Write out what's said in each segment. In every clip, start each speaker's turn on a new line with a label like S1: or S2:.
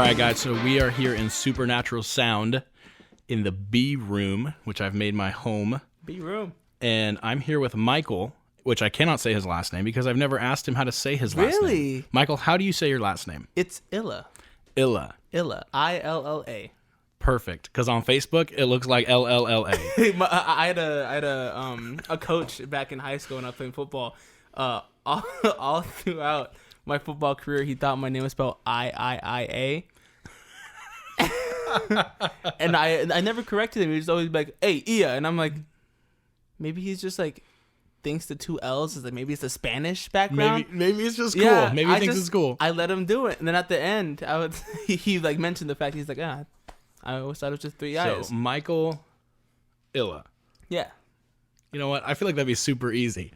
S1: right, guys, so we are here in Supernatural Sound in the B room, which I've made my home.
S2: B room.
S1: And I'm here with Mykel, which I cannot say his last name because I've never asked him how to say his last name.
S2: Really?
S1: Mykel, how do you say your last name?
S2: It's Illa.
S1: Illa.
S2: Illa. I-L-L-A.
S1: Perfect, because on Facebook it looks like L-L-L-A.
S2: I had a coach back in high school when I was playing football. All throughout my football career, he thought my name was spelled I-I-I-A. And I never corrected him. He was always like, "Hey, Ia," and I'm like, maybe he's just like thinks the two L's is like maybe it's a Spanish background.
S1: Maybe it's just cool.
S2: Yeah,
S1: maybe he thinks it's cool.
S2: I let him do it, and then at the end, he like mentioned the fact he's like, I always thought it was just three I's.
S1: So Mykel Illa.
S2: Yeah.
S1: You know what? I feel like that'd be super easy.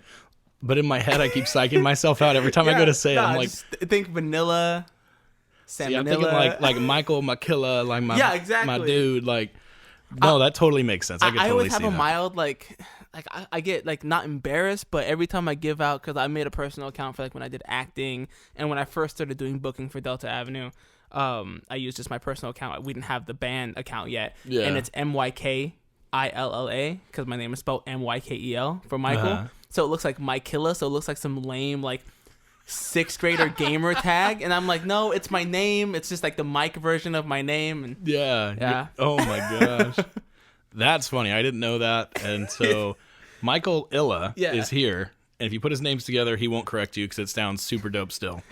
S1: But in my head, I keep psyching myself out every time I go to say it. I'm like,
S2: just think vanilla,
S1: see, I'm thinking like Mykel Makilla, like my dude. Like, no, that totally makes sense. I
S2: always have a mild like I get like not embarrassed, but every time I give out, because I made a personal account for like when I did acting and when I first started doing booking for Delta Avenue. I used just my personal account. We didn't have the band account yet, and it's MYKILLA because my name is spelled MYKEL for Mykel.
S1: Uh-huh.
S2: So it looks like Mykilla, so it looks like some lame like 6th grader gamer tag, and I'm like, no, it's my name. It's just like the Mike version of my name. And
S1: yeah. Oh my gosh, that's funny. I didn't know that, and so Mykel Illa is here, and if you put his names together, he won't correct you because it sounds super dope still.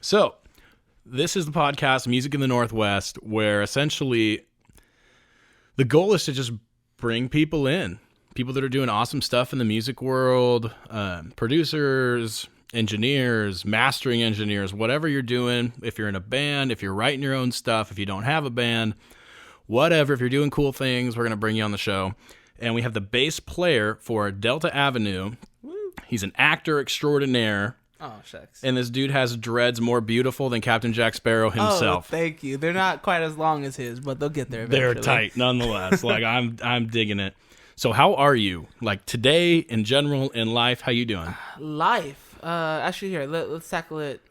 S1: So this is the podcast Music in the Northwest, where essentially the goal is to just bring people that are doing awesome stuff in the music world, producers, engineers, mastering engineers, whatever you're doing. If you're in a band, if you're writing your own stuff, if you don't have a band, whatever, if you're doing cool things, we're going to bring you on the show. And we have the bass player for Delta Avenue. Woo. He's an actor extraordinaire.
S2: Oh, shucks.
S1: And this dude has dreads more beautiful than Captain Jack Sparrow himself.
S2: Oh, thank you. They're not quite as long as his, but they'll get there eventually.
S1: They're tight, nonetheless. Like, I'm digging it. So how are you? Like, today, in general, in life, how you doing?
S2: Life? Actually, here, let's tackle it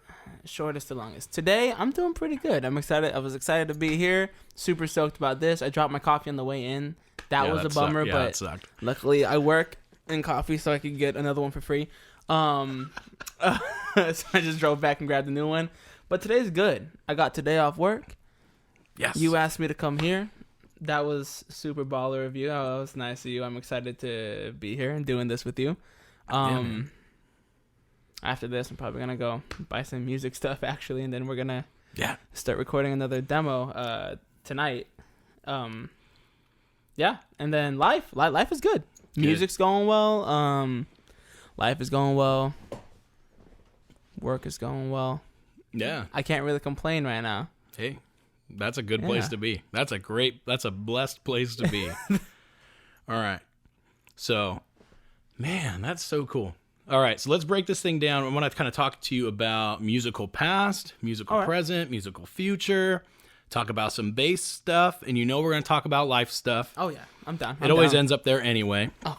S2: shortest to longest. Today, I'm doing pretty good. I'm excited. I was excited to be here. Super stoked about this. I dropped my coffee on the way in. That was a bummer, but luckily I work in coffee, so I could get another one for free. So I just drove back and grabbed a new one. But today's good. I got today off work.
S1: Yes.
S2: You asked me to come here. That was super baller of you. That was nice of you. I'm excited to be here and doing this with you. After this, I'm probably gonna go buy some music stuff actually, and then we're gonna start recording another demo tonight. And then life is good. Music's going well. Life is going well. Work is going well.
S1: Yeah.
S2: I can't really complain right now.
S1: Hey, that's a good place to be. That's a blessed place to be. All right. So, man, that's so cool. All right. So let's break this thing down. I want to kind of talk to you about musical past, musical present, musical future, talk about some bass stuff. And we're going to talk about life stuff.
S2: Oh, yeah. I'm down.
S1: It always ends up there anyway. Oh.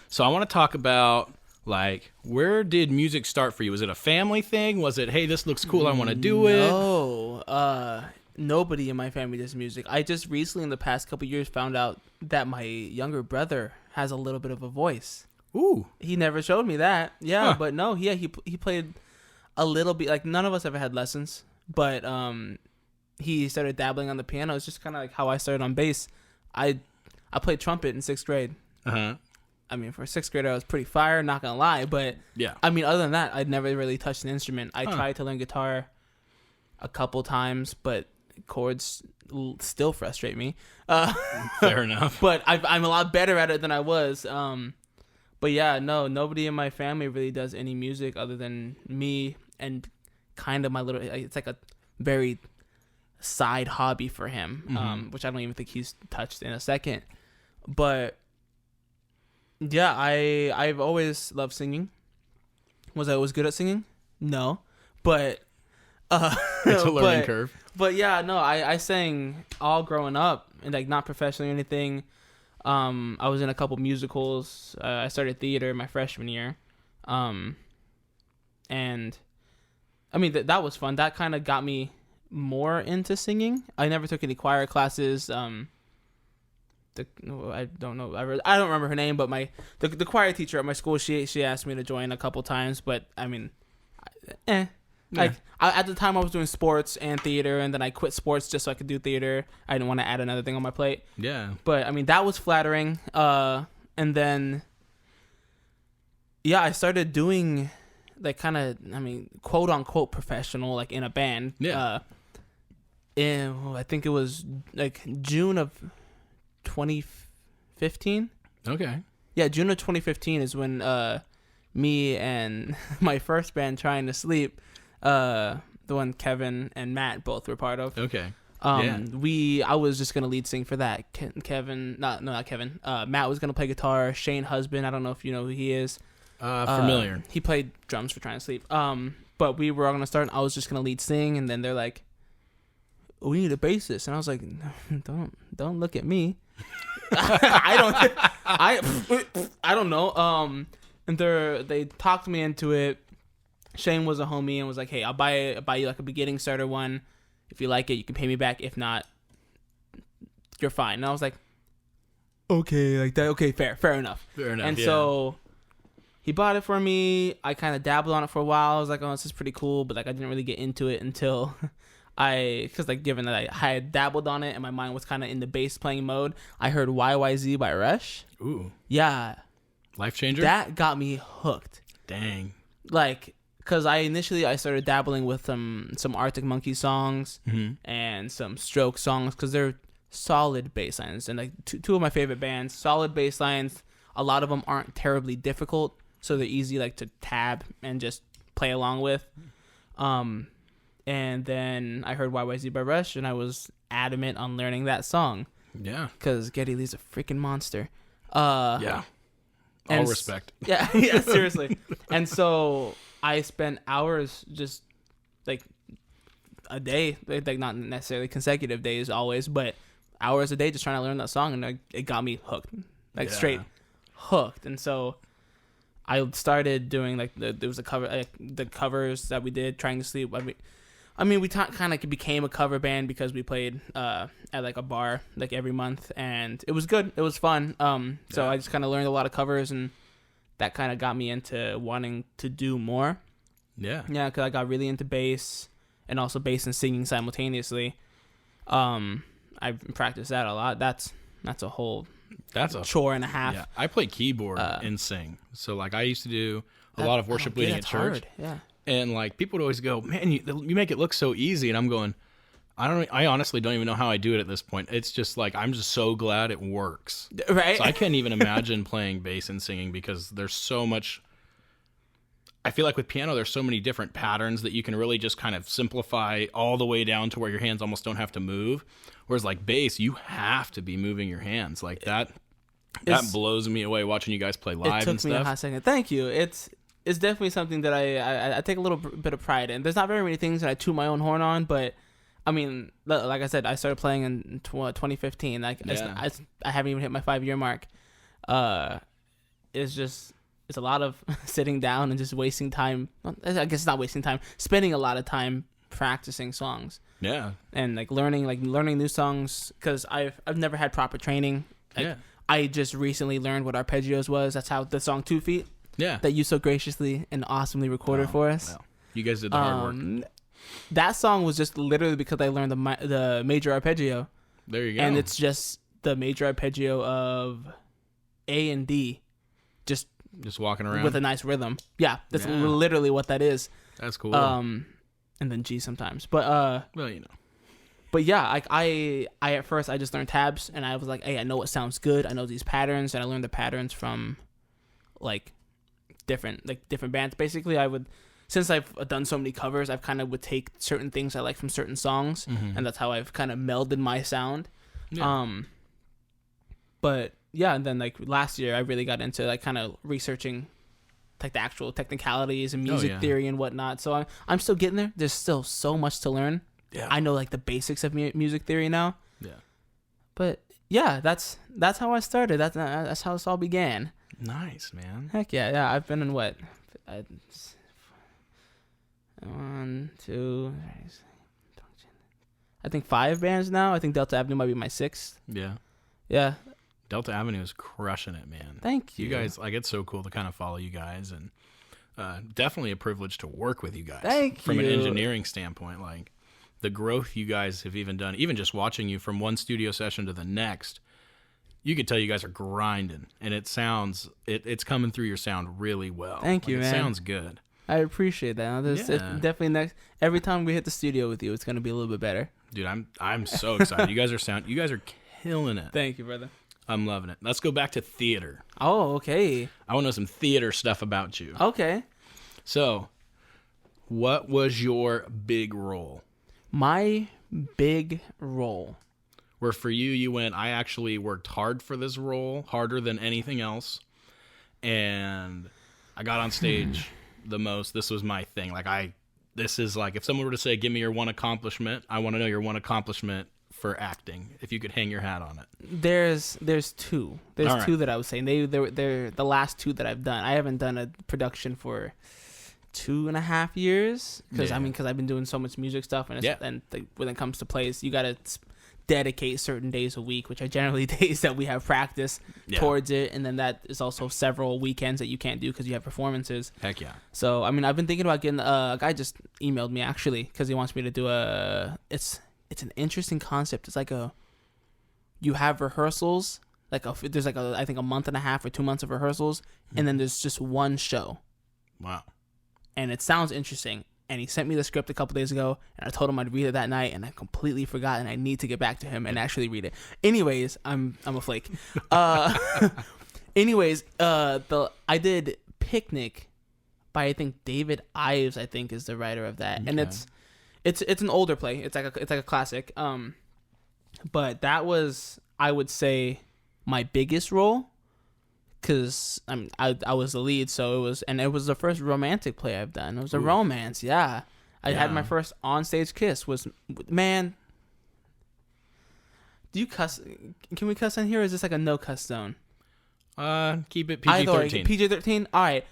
S1: So I want to talk about, like, where did music start for you? Was it a family thing? Was it, hey, this looks cool, I want to do it?
S2: No. Nobody in my family does music. I just recently, in the past couple years, found out that my younger brother has a little bit of a voice.
S1: Ooh.
S2: He never showed me that. Yeah, but no, he played a little bit. Like, none of us ever had lessons, but he started dabbling on the piano. It's just kind of like how I started on bass. I played trumpet in 6th grade.
S1: Uh-huh.
S2: I mean, for a 6th grader, I was pretty fire, not gonna lie. But
S1: yeah,
S2: I mean, other than that, I'd never really touched an instrument. I tried to learn guitar a couple times, but chords still frustrate me.
S1: Fair enough.
S2: But I'm a lot better at it than I was. But yeah, no, nobody in my family really does any music other than me and kind of my little. It's like a very side hobby for him, which I don't even think he's touched in a second. But yeah, I've always loved singing. Was I always good at singing? No, but
S1: it's a learning curve.
S2: But yeah, no, I sang all growing up, and like not professionally or anything. I was in a couple musicals. I started theater my freshman year, and I mean that was fun. That kind of got me more into singing. I never took any choir classes. I don't know. I don't remember her name, but the choir teacher at my school, she asked me to join a couple times, but I mean,
S1: Yeah.
S2: Like at the time I was doing sports and theater, and then I quit sports just so I could do theater. I didn't want to add another thing on my plate.
S1: Yeah.
S2: But I mean, that was flattering. And then yeah, I started doing like kind of, I mean, quote unquote professional, like in a band.
S1: Yeah.
S2: I think it was like June of 2015.
S1: Okay.
S2: Yeah, June of 2015 is when me and my first band, Trying to Sleep, the one Kevin and Matt both were part of.
S1: Okay.
S2: I was just gonna lead sing for that. Not Kevin. Matt was gonna play guitar. Shane Husband, I don't know if you know who he is.
S1: Familiar.
S2: He played drums for Trying to Sleep. But we were all gonna start. And I was just gonna lead sing, and then they're like, "We need a bassist," and I was like, "Don't look at me." I don't know. And they talked me into it. Shane was a homie and was like, "Hey, I'll buy you like a beginning starter one. If you like it, you can pay me back. If not, you're fine." And I was like, "Okay, like that. Okay, fair enough." And so he bought it for me. I kind of dabbled on it for a while. I was like, "Oh, this is pretty cool," but like I didn't really get into it until because like given that I had dabbled on it and my mind was kind of in the bass playing mode, I heard YYZ by Rush.
S1: Ooh.
S2: Yeah.
S1: Life changer?
S2: That got me hooked.
S1: Dang.
S2: Like, because I started dabbling with some Arctic Monkeys songs and some Stroke songs because they're solid bass lines. And like two of my favorite bands, solid bass lines. A lot of them aren't terribly difficult, so they're easy like to tab and just play along with. And then I heard YYZ by Rush, and I was adamant on learning that song.
S1: Yeah.
S2: Because Geddy Lee's a freaking monster.
S1: Yeah. All respect.
S2: Yeah, seriously. And so I spent hours just like a day, like not necessarily consecutive days always, but hours a day just trying to learn that song, and it got me hooked, straight hooked. And so I started doing like there was a cover, the covers that we did, Trying to Sleep. I mean, we kind of became a cover band because we played at like a bar like every month, and it was good. It was fun. So I just kind of learned a lot of covers, and that kind of got me into wanting to do more.
S1: Yeah.
S2: Yeah, because I got really into bass and also bass and singing simultaneously. I practiced that a lot. That's a whole chore and a half.
S1: Yeah. I play keyboard and sing. So like I used to do a lot of worship leading at church.
S2: Hard. Yeah.
S1: And like people would always go, "Man, you make it look so easy." And I'm going, I honestly don't even know how I do it at this point. It's just like I'm just so glad it works.
S2: Right.
S1: So I can't even imagine playing bass and singing because there's so much. I feel like with piano, there's so many different patterns that you can really just kind of simplify all the way down to where your hands almost don't have to move. Whereas like bass, you have to be moving your hands like that. That blows me away watching you guys play live and stuff.
S2: It took me a hot second. Thank you. It's definitely something that I take a little bit of pride in. There's not very many things that I toot my own horn on, but I mean, like I said, I started playing in 2015. Like I haven't even hit my 5-year mark. It's a lot of sitting down and just wasting time. I guess it's not wasting time. Spending a lot of time practicing songs.
S1: Yeah.
S2: And learning new songs because I've never had proper training. I just recently learned what arpeggios was. That's how the song 2 Feet.
S1: Yeah.
S2: That you so graciously and awesomely recorded for us.
S1: Well, you guys did the hard work.
S2: That song was just literally because I learned the major arpeggio.
S1: There you go.
S2: And it's just the major arpeggio of A and D. Just
S1: walking around.
S2: With a nice rhythm. Yeah. That's literally what that is.
S1: That's cool.
S2: And then G sometimes. But
S1: well, you know.
S2: But yeah, I at first I just learned tabs, and I was like, hey, I know what sounds good. I know these patterns, and I learned the patterns from different bands. Basically, since I've done so many covers, I've kind of would take certain things I like from certain songs, and that's how I've kind of melded my sound. Yeah. But yeah, and then last year I really got into kind of researching the actual technicalities and music theory and whatnot. So I'm still getting there. There's still so much to learn. Yeah. I know the basics of music theory now. Yeah. But yeah, that's how I started. That's how this all began.
S1: Nice, man.
S2: Heck yeah, yeah. I've been in what? 1, 2, I think 5 bands now. I think Delta Avenue might be my 6th.
S1: Yeah.
S2: Yeah.
S1: Delta Avenue is crushing it, man.
S2: Thank you.
S1: You guys, like, it's so cool to kind of follow you guys, and definitely a privilege to work with you guys.
S2: Thank
S1: From
S2: you.
S1: an engineering standpoint, like the growth you guys have even done, even just watching you from one studio session to the next, you could tell you guys are grinding, and it sounds, it's coming through your sound really well.
S2: Thank you,
S1: it
S2: man.
S1: It sounds good.
S2: I appreciate that. It's definitely every time we hit the studio with you, it's gonna be a little bit better.
S1: Dude, I'm so excited. You guys are killing it.
S2: Thank you, brother.
S1: I'm loving it. Let's go back to theater.
S2: Oh, okay.
S1: I want to know some theater stuff about you.
S2: Okay.
S1: So, what was your big role?
S2: My big role.
S1: Where for you went, I actually worked hard for this role, harder than anything else. And I got on stage the most. This was my thing. This is like, if someone were to say, give me your one accomplishment, I want to know your one accomplishment for acting, if you could hang your hat on it.
S2: There's two. There's two that I was saying. They're the last 2 that I've done. I haven't done a production for 2.5 years because I've been doing so much music stuff, and when it comes to plays, you gotta dedicate certain days a week, which are generally days that we have practice towards it, and then that is also several weekends that you can't do because you have performances.
S1: Heck yeah.
S2: So I mean, I've been thinking about getting a guy just emailed me actually because he wants me to do it's an interesting concept. It's like you have rehearsals, there's I think a month and a half or 2 months of rehearsals, and then there's just one show.
S1: Wow.
S2: And it sounds interesting. And he sent me the script a couple days ago, and I told him I'd read it that night, and I completely forgot, and I need to get back to him and actually read it. Anyways, I'm a flake. Anyways, I did Picnic by I think David Ives, I think is the writer of that, and it's an older play. It's like a classic. But that was, I would say, my biggest role. Because I was the lead, so it was the first romantic play I've done. It was a romance, yeah. I had my first onstage kiss. Man, do you cuss? Can we cuss in here? Or is this like a no cuss zone?
S1: Keep it PG-13.
S2: PG-13. All right.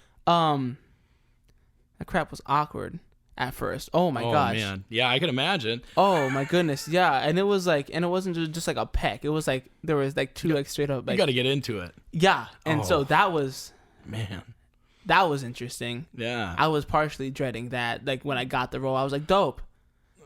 S2: That crap was awkward at first. Oh my gosh. Oh man.
S1: Yeah, I can imagine.
S2: Oh my goodness. Yeah, and it wasn't just like a peck. It was like there was like 2 like straight up. Like,
S1: you got to get into it.
S2: Yeah, and so that was that was interesting.
S1: Yeah,
S2: I was partially dreading that. Like when I got the role, I was like, dope.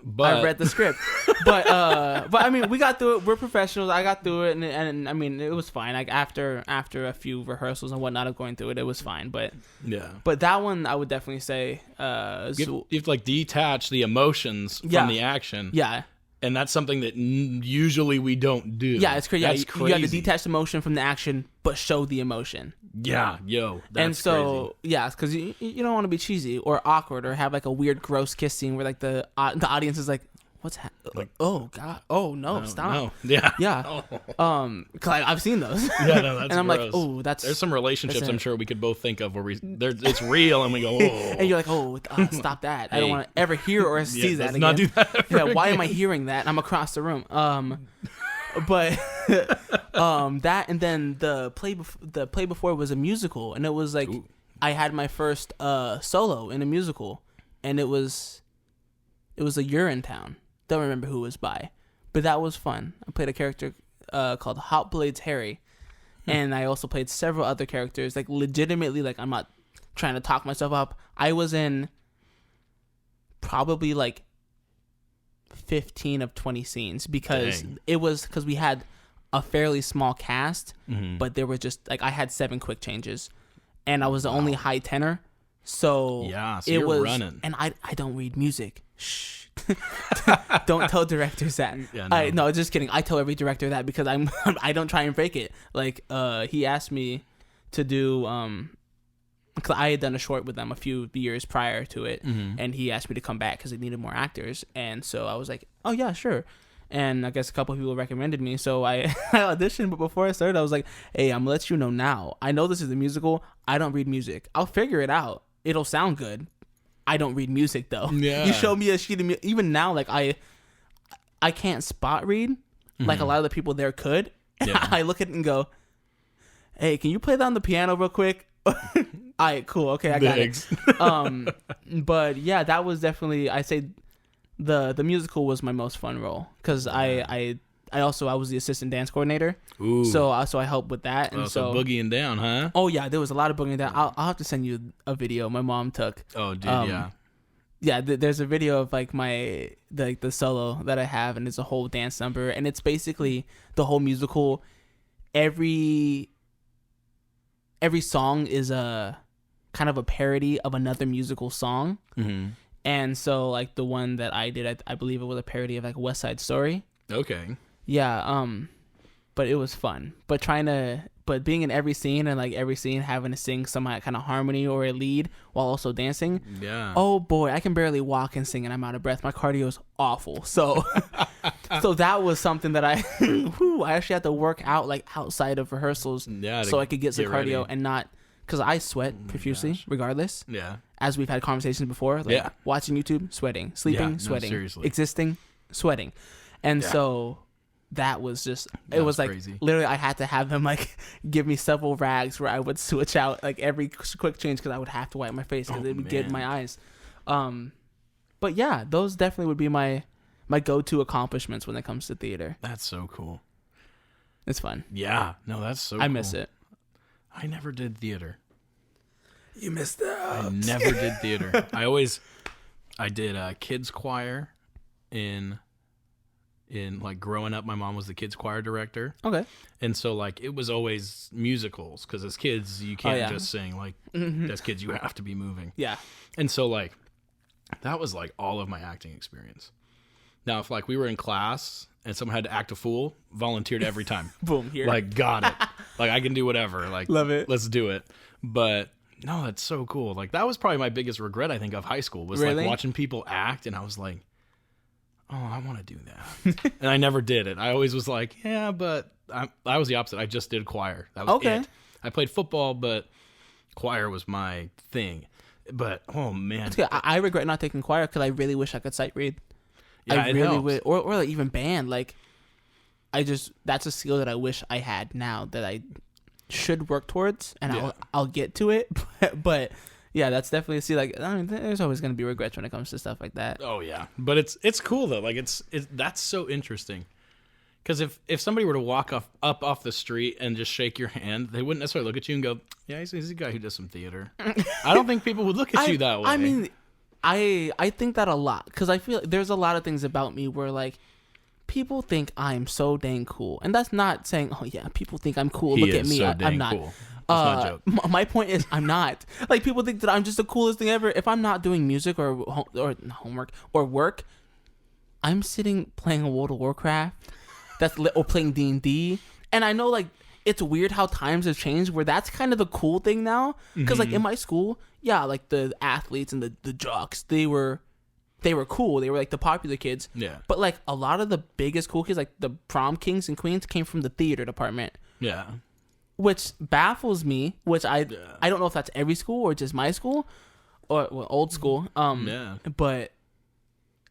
S1: But
S2: I read the script, but I mean, we got through it. We're professionals. I got through it, and I mean, it was fine. Like after a few rehearsals and whatnot of going through it, it was fine. But that one, I would definitely say,
S1: you have to like detach the emotions from the action.
S2: Yeah.
S1: And that's something that usually we don't do.
S2: Yeah, it's crazy.
S1: That's
S2: crazy. You got to detach the emotion from the action, but show the emotion.
S1: Yeah, that's crazy.
S2: Yeah, because you don't want to be cheesy or awkward or have like a weird, gross kiss scene where like the audience is like, "What's happening? Like, oh God, oh no, stop!"
S1: No. Yeah,
S2: yeah. Cause I've seen those.
S1: Yeah, no, that's
S2: and I'm
S1: gross.
S2: like, oh,
S1: there's some relationships I'm sure we could both think of where it's real and we go, oh, and
S2: you're like, oh, stop that! I don't want to ever hear or see that again.
S1: Not do that.
S2: Why am I hearing that? I'm across the room. But that, and then the play before was a musical, and it was like I had my first solo in a musical, and it was a Urinetown. Don't remember who it was by, but that was fun. I played a character called Hot Blades Harry, and I also played several other characters. Like legitimately, like I'm not trying to talk myself up. I was in probably like 15 of 20 scenes because we had a fairly small cast, but there were just like I had 7 quick changes, and I was the only high tenor, so
S1: it was running.
S2: And I don't read music. Shh. Don't tell directors that.
S1: Yeah,
S2: no, just kidding. I tell every director that because I don't try and fake it. Like he asked me to do because I had done a short with them a few years prior to it, and he asked me to come back because they needed more actors, and so I was like, oh yeah, sure. And I guess a couple of people recommended me, so I auditioned. But before I started, I was like, hey, I'm gonna let you know now. I know this is a musical. I don't read music. I'll figure it out. It'll sound good. I don't read music though.
S1: Yeah.
S2: You show me a sheet of music. Even now, like I can't spot read like a lot of the people there could. Yeah. I look at it and go, hey, can you play that on the piano real quick? All right, cool. Okay, I got it. But yeah, that was definitely, I say the musical was my most fun role because I was the assistant dance coordinator.
S1: Ooh.
S2: So I helped with that. And
S1: so boogieing down, huh?
S2: Oh yeah, there was a lot of boogieing down. I'll have to send you a video my mom took.
S1: Oh dude, yeah.
S2: Yeah, there's a video of like the solo that I have, and it's a whole dance number, and it's basically the whole musical. Every song is a kind of a parody of another musical song. Mm-hmm. And so like the one that I did, I believe it was a parody of like West Side Story.
S1: Okay.
S2: Yeah. But it was fun. But being in every scene and like every scene having to sing some kind of harmony or a lead while also dancing.
S1: Yeah.
S2: Oh boy, I can barely walk and sing and I'm out of breath. My cardio is awful. So, so that was something that I actually had to work out like outside of rehearsals.
S1: Yeah.
S2: So I could get some cardio
S1: ready.
S2: and not. Because I sweat profusely, regardless.
S1: Yeah.
S2: As we've had conversations before. Like watching YouTube, sweating. Sleeping, sweating.
S1: Seriously.
S2: Existing, sweating. And so that was just, it was like,
S1: crazy.
S2: Literally I had to have them like give me several rags where I would switch out like every quick change because I would have to wipe my face because it would get in my eyes. But yeah, those definitely would be my go-to accomplishments when it comes to theater.
S1: That's so cool.
S2: It's fun.
S1: Yeah. No, that's so
S2: I
S1: cool.
S2: miss it.
S1: I never did theater.
S2: You missed out.
S1: I never did theater. I did kids choir in like growing up. My mom was the kids choir director.
S2: Okay.
S1: And so like it was always musicals because as kids you can't just sing. Like as kids you have to be moving.
S2: Yeah.
S1: And so like that was like all of my acting experience. Now if like we were in class and someone had to act a fool, volunteered every time.
S2: Boom, here.
S1: Like got it. Like I can do whatever. Like
S2: love it.
S1: Let's do it. But no, that's so cool. Like that was probably my biggest regret I think of high school was
S2: really?
S1: like watching people act and I was like, oh, I want to do that. And I never did it. I always was like, yeah, but I was the opposite. I just did choir. That was it. I played football, but choir was my thing. But oh man,
S2: I regret not taking choir because I really wish I could sight read.
S1: Yeah,
S2: I really would, or like even band. Like, that's a skill that I wish I had now that I should work towards, and I'll get to it. But yeah, that's definitely like I mean, there's always gonna be regrets when it comes to stuff like that.
S1: Oh yeah, but it's cool though. Like it's that's so interesting. Because if somebody were to walk up off the street and just shake your hand, they wouldn't necessarily look at you and go, "Yeah, he's a guy who does some theater." I don't think people would look at you that way.
S2: I mean, I think that a lot because I feel like there's a lot of things about me where like people think I'm so dang cool, and that's not saying, "Oh yeah, people think I'm cool. Look at me, I'm not."
S1: Cool. That's my joke.
S2: My point is, I'm not. Like people think that I'm just the coolest thing ever. If I'm not doing music or homework or work, I'm sitting playing World of Warcraft. Or playing D&D. And I know like it's weird how times have changed where that's kind of the cool thing now. Because like in my school, yeah, like the athletes and the jocks, they were cool. They were like the popular kids. Yeah. But like a lot of the biggest cool kids, like the prom kings and queens, came from the theater department. Yeah. Which baffles me. Which I don't know if that's every school or just my school, or old school. Yeah. But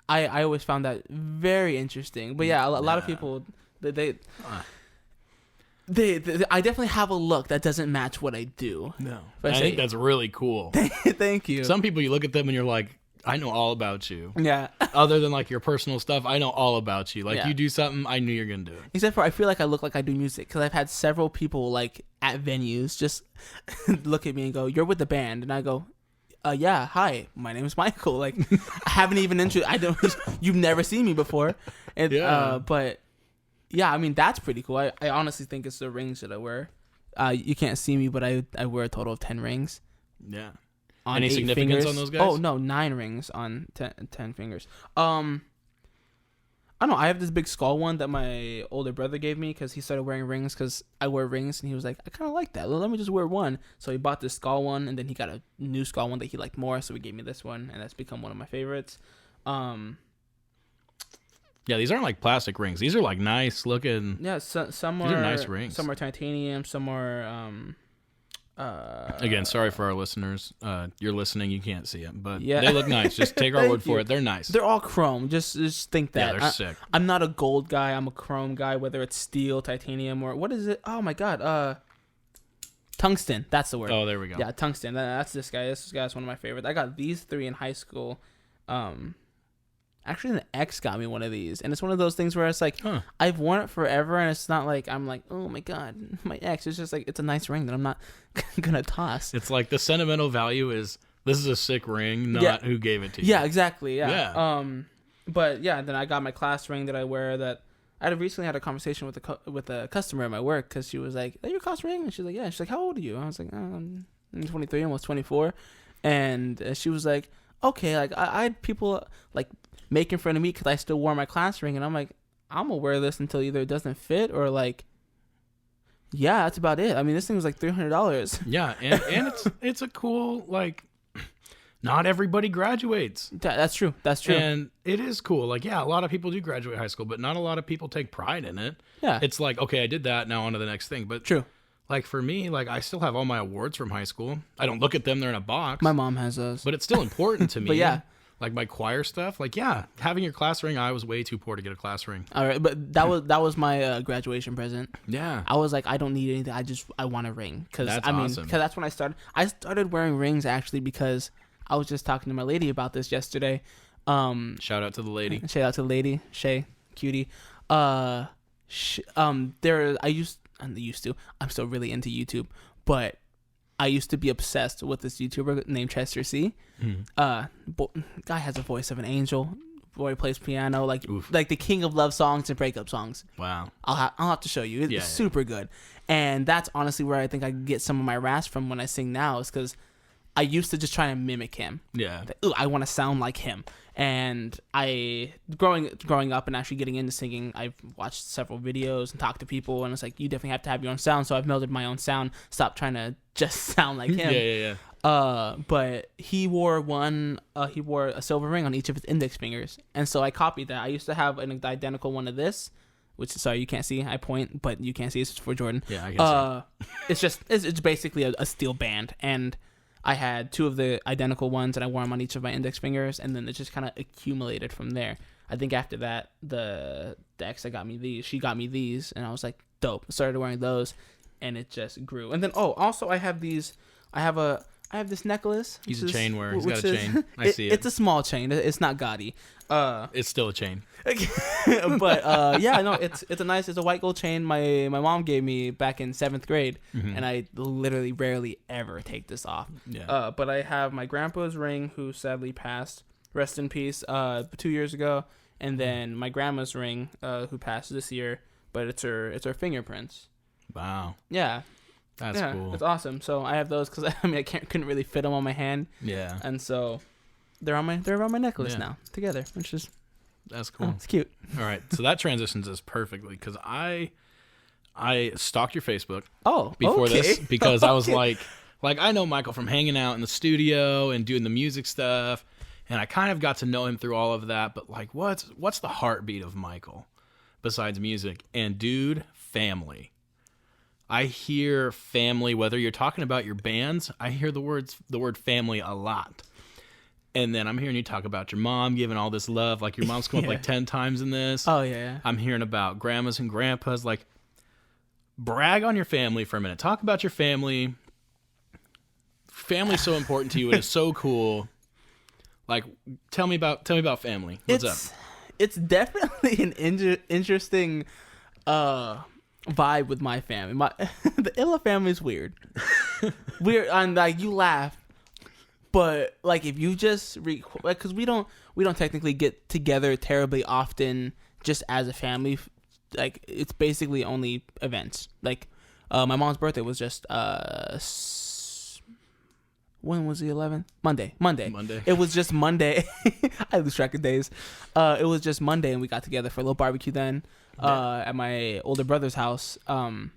S2: I always found that very interesting. But yeah, a lot of people they I definitely have a look that doesn't match what I do. No.
S1: I think that's really cool.
S2: Thank you.
S1: Some people you look at them and you're like, I know all about you.
S2: Yeah.
S1: Other than like your personal stuff, I know all about you. Like you do something, I knew you're going to do it.
S2: Except for I feel like I look like I do music because I've had several people like at venues just look at me and go, "You're with the band." And I go, yeah, hi, my name is Mykel. Like, I haven't even you've never seen me before. And, but yeah, I mean, that's pretty cool. I honestly think it's the rings that I wear. You can't see me, but I wear a total of 10 rings. Yeah.
S1: Any significance fingers. On those guys?
S2: Oh, no, 9 rings on 10 fingers. I don't know. I have this big skull one that my older brother gave me because he started wearing rings because I wear rings, and he was like, I kind of like that. Well, let me just wear one. So he bought this skull one, and then he got a new skull one that he liked more, so he gave me this one, and that's become one of my favorites.
S1: Yeah, these aren't like plastic rings. These are like nice looking.
S2: Yeah, some are
S1: nice rings.
S2: Some are titanium. Some are
S1: again, sorry for our listeners. You're listening, you can't see them, but they look nice. Just take our word for it. They're nice.
S2: They're all chrome. Just think that.
S1: Yeah, they're sick.
S2: I'm not a gold guy. I'm a chrome guy, whether it's steel, titanium, or what is it? Oh my god. Tungsten. That's the word.
S1: Oh, there we go.
S2: Yeah, tungsten. That's this guy. This guy's one of my favorites. I got these 3 in high school. Actually, an ex got me one of these, and it's one of those things where it's like I've worn it forever, and it's not like I'm like, oh my god, my ex. It's just like it's a nice ring that I'm not gonna toss.
S1: It's like the sentimental value is this is a sick ring, not who gave it to you.
S2: Yeah, exactly. Yeah. But yeah, then I got my class ring that I wear. That I had recently had a conversation with a customer at my work because she was like, "Is that your class ring?" And she's like, "Yeah." She's like, "How old are you?" I was like, "I'm 23, almost 24," and she was like, "Okay." Like I had people like making fun of me because I still wore my class ring, and I'm like, I'm gonna wear this until either it doesn't fit or like, yeah, that's about it. I mean, this thing was like $300.
S1: Yeah, and it's a cool like. Not everybody graduates.
S2: That's true. That's true.
S1: And it is cool. Like, yeah, a lot of people do graduate high school, but not a lot of people take pride in it.
S2: Yeah.
S1: It's like, okay, I did that. Now on to the next thing. But
S2: true.
S1: Like for me, like I still have all my awards from high school. I don't look at them. They're in a box.
S2: My mom has those.
S1: But it's still important to me.
S2: But yeah.
S1: Like my choir stuff. Like, yeah, having your class ring, I was way too poor to get a class ring.
S2: All right. But that was my graduation present.
S1: Yeah.
S2: I was like, I don't need anything. I want a ring. Because
S1: awesome.
S2: Because that's when I started. I started wearing rings actually because I was just talking to my lady about this yesterday.
S1: Shout out to the lady.
S2: Shout out to the lady, Shay, cutie. I'm still really into YouTube, but I used to be obsessed with this YouTuber named Chester C. Guy has a voice of an angel. Boy plays piano, like the king of love songs and breakup songs.
S1: Wow.
S2: I'll have to show you. It's super good, and that's honestly where I think I get some of my rasp from when I sing now, is because I used to just try to mimic him. Yeah. I want to sound like him. And growing up and actually getting into singing, I've watched several videos and talked to people, and it's like, you definitely have to have your own sound. So I've melded my own sound. Stop trying to just sound like him.
S1: Yeah.
S2: But he wore a silver ring on each of his index fingers. And so I copied that. I used to have an identical one of this, which, sorry, you can't see. I point, but you can't see. It's for Jordan.
S1: Yeah, I can see.
S2: It's basically a steel band. And I had two of the identical ones, and I wore them on each of my index fingers, and then it just kind of accumulated from there. I think after that, the ex that got me these, she got me these, and I was like, dope. I started wearing those, and it just grew. And then, also I have these. I have this necklace.
S1: He's a chain wearer. He's got a chain. I see it.
S2: It's a small chain. It's not gaudy.
S1: It's still a chain.
S2: But it's a white gold chain my mom gave me back in 7th grade, and I literally rarely ever take this off. Yeah. But I have my grandpa's ring, who sadly passed, rest in peace, 2 years ago, and then my grandma's ring, who passed this year, but it's her fingerprints.
S1: Wow.
S2: Yeah.
S1: That's cool.
S2: It's awesome. So I have those because I couldn't really fit them on my hand.
S1: Yeah.
S2: And so they're on my necklace now together, which is
S1: that's cool.
S2: It's cute.
S1: All right, so that transitions us perfectly because I stalked your Facebook. Before this because I was like I know Mykel from hanging out in the studio and doing the music stuff, and I kind of got to know him through all of that. But like, what's the heartbeat of Mykel besides music? And dude, family. I hear family, whether you're talking about your bands, I hear the word family a lot. And then I'm hearing you talk about your mom giving all this love. Like your mom's come up like 10 times in this.
S2: Oh, yeah.
S1: I'm hearing about grandmas and grandpas. Like, brag on your family for a minute. Talk about your family. Family's so important to you. It is so cool. Like, tell me about family. What's up?
S2: It's definitely an interesting vibe with my family. The Illa family is weird. Weird, and like you laugh, but like if you just because we don't technically get together terribly often just as a family. Like it's basically only events. Like my mom's birthday was just when was the 11th? Monday. It was just Monday. I lose track of days. It was just Monday, and we got together for a little barbecue then at my older brother's house. And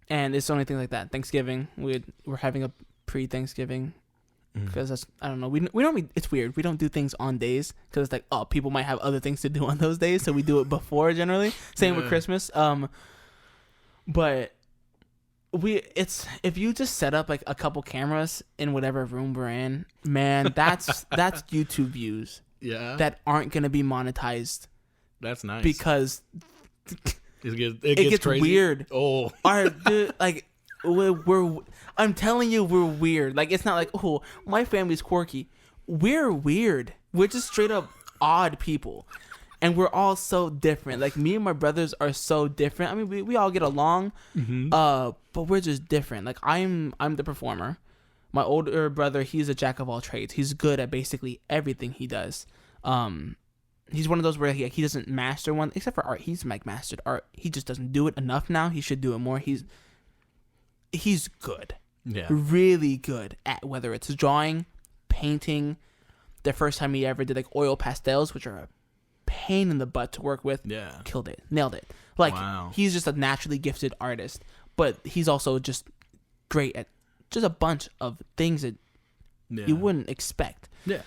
S2: it's the only thing like that. Thanksgiving, we're having a pre-Thanksgiving because I don't know. We don't. It's weird. We don't do things on days because it's like people might have other things to do on those days, so we do it before generally. Same with Christmas. But if you just set up like a couple cameras in whatever room we're in, man, that's YouTube views.
S1: Yeah.
S2: That aren't gonna be monetized.
S1: That's nice.
S2: Because
S1: it gets crazy.
S2: Weird.
S1: Oh.
S2: Dude, like we're I'm telling you, we're weird. Like it's not like my family's quirky. We're weird. We're just straight up odd people. And we're all so different. Like, me and my brothers are so different. I mean, we all get along, but we're just different. Like, I'm the performer. My older brother, he's a jack of all trades. He's good at basically everything he does. He's one of those where he doesn't master one, except for art. He's like mastered art. He just doesn't do it enough now. He should do it more. He's good.
S1: Yeah.
S2: Really good at whether it's drawing, painting. The first time he ever did like oil pastels, which are a pain in the butt to work with.
S1: Yeah.
S2: Killed it. Nailed it. Like,
S1: wow.
S2: He's just a naturally gifted artist, but he's also just great at just a bunch of things that you wouldn't expect.
S1: Yeah.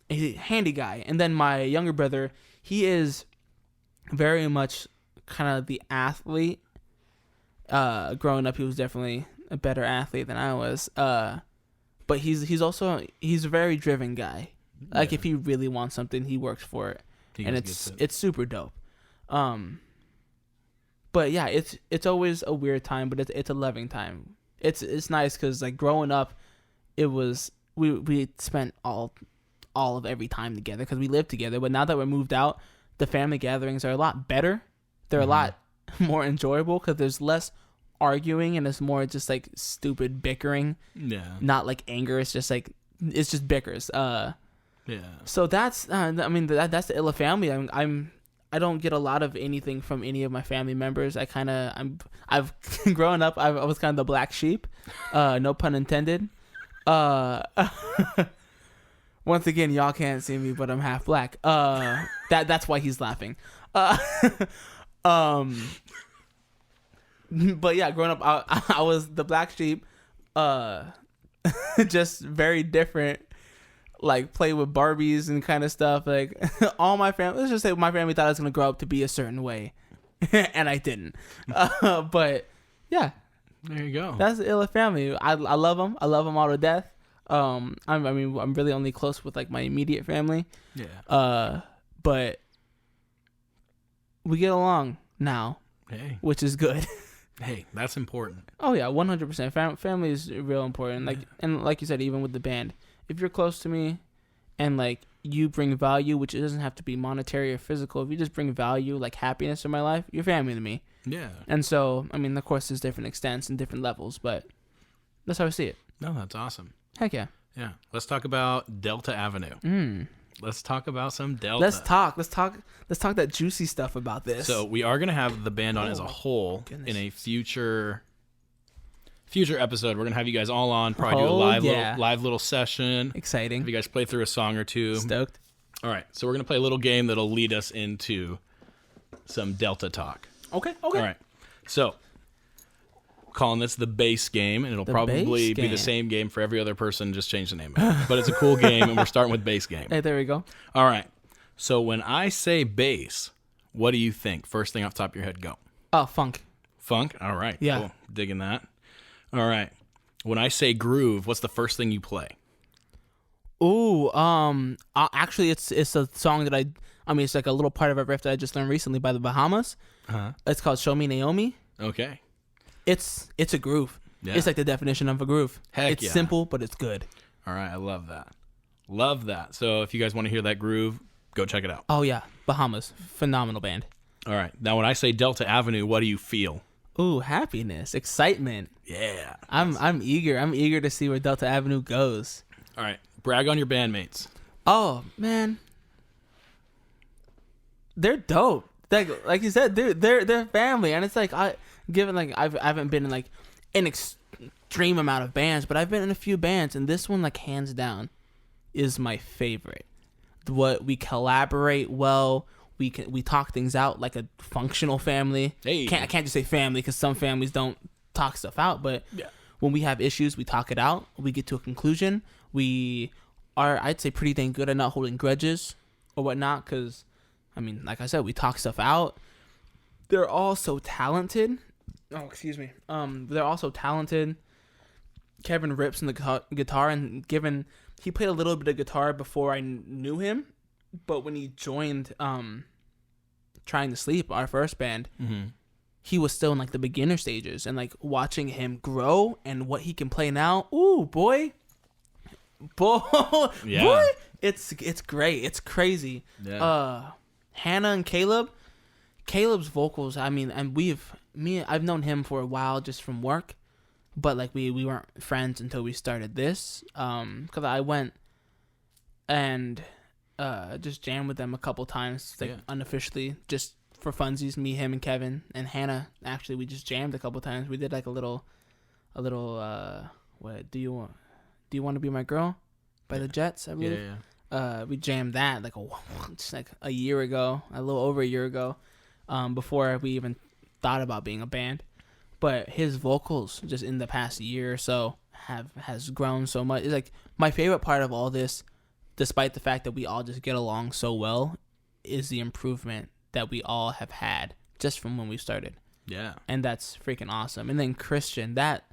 S2: He's a handy guy. And then my younger brother, he is very much kind of the athlete. Growing up, he was definitely a better athlete than I was. But he's also a very driven guy. Like, if he really wants something, he works for it. And it's super dope. But yeah, it's always a weird time, but it's a loving time. It's nice because, like, growing up, it was we spent all of every time together because we lived together. But now that we're moved out, the family gatherings are a lot better. They're a lot more enjoyable because there's less arguing and it's more just like stupid bickering. Yeah. Not like anger. It's just bickers. Yeah. So that's that's the Illa family. I don't get a lot of anything from any of my family members. I've grown up. I was kind of the black sheep. No pun intended. Once again, y'all can't see me, but I'm half black. That's why he's laughing. But yeah, growing up, I was the black sheep. Just very different. Like, play with Barbies and kind of stuff. Like, all my family, let's just say my family thought I was going to grow up to be a certain way. And I didn't. But yeah.
S1: There you go.
S2: That's the Illa family. I love them. I love them all to death. I'm really only close with like my immediate family. Yeah. But we get along now. Hey. Which is good.
S1: Hey, that's important.
S2: Oh yeah, 100%. Family is real important. Like, and like you said, even with the band, if you're close to me, and like you bring value, which it doesn't have to be monetary or physical. If you just bring value, like happiness in my life, you're family to me. Yeah. And so, I mean, of course, there's different extents and different levels, but that's how I see it.
S1: No, that's awesome.
S2: Heck yeah.
S1: Yeah. Let's talk about Delta Avenue. Let's talk about some Delta.
S2: Let's talk that juicy stuff about this.
S1: So we are going to have the band on as a whole in a future episode. We're going to have you guys all on, probably do a live little session.
S2: Exciting.
S1: Have you guys play through a song or two.
S2: Stoked.
S1: All right. So we're going to play a little game that'll lead us into some Delta talk.
S2: Okay.
S1: All right. So calling this the base game, and it'll probably be the same game for every other person, just change the name of it. But it's a cool game, and we're starting with base game.
S2: Hey, there we go.
S1: All right. So when I say bass, what do you think? First thing off the top of your head, go.
S2: Funk.
S1: Funk? All right.
S2: Yeah.
S1: Cool. Digging that. All right. When I say groove, what's the first thing you play?
S2: Ooh, actually, it's a song that it's like a little part of a riff that I just learned recently by the Bahamas. It's called "Show Me Naomi."
S1: Okay.
S2: It's a groove. Yeah. It's like the definition of a groove. It's simple, but it's good.
S1: All right, I love that. Love that. So if you guys want to hear that groove, go check it out.
S2: Oh yeah, Bahamas, phenomenal band.
S1: All right. Now, when I say Delta Avenue, what do you feel?
S2: Ooh, happiness, excitement.
S1: Yeah.
S2: I'm eager. I'm eager to see where Delta Avenue goes.
S1: All right. Brag on your bandmates.
S2: Oh, man. They're dope. Like you said, they're family. And it's like, I haven't been in like an extreme amount of bands, but I've been in a few bands, and this one, like, hands down, is my favorite. What we collaborate well. We talk things out like a functional family. Hey. I can't just say family because some families don't talk stuff out. But when we have issues, we talk it out. We get to a conclusion. We are, I'd say, pretty dang good at not holding grudges or whatnot. Because, I mean, like I said, we talk stuff out. They're all so talented. Oh, excuse me. They're all so talented. Kevin rips in the guitar, and given he played a little bit of guitar before I knew him. But when he joined Trying to Sleep, our first band, he was still in like the beginner stages, and like watching him grow and what he can play now, ooh boy, Boy,
S1: Yeah.
S2: boy, it's great. It's crazy.
S1: Yeah.
S2: Hannah and Caleb's vocals. I mean, and I've known him for a while just from work, but like we weren't friends until we started this. Because I went and just jammed with them a couple times, like unofficially, just for funsies. Me, him, and Kevin and Hannah. Actually, we just jammed a couple times. We did like a little. What do you want? Do you want to be my girl? By the Jets, I believe.
S1: Yeah.
S2: We jammed that just like a year ago, a little over a year ago, before we even thought about being a band. But his vocals, just in the past year or so, has grown so much. It's like my favorite part of all this, despite the fact that we all just get along so well, is the improvement that we all have had just from when we started.
S1: Yeah.
S2: And that's freaking awesome. And then Christian, that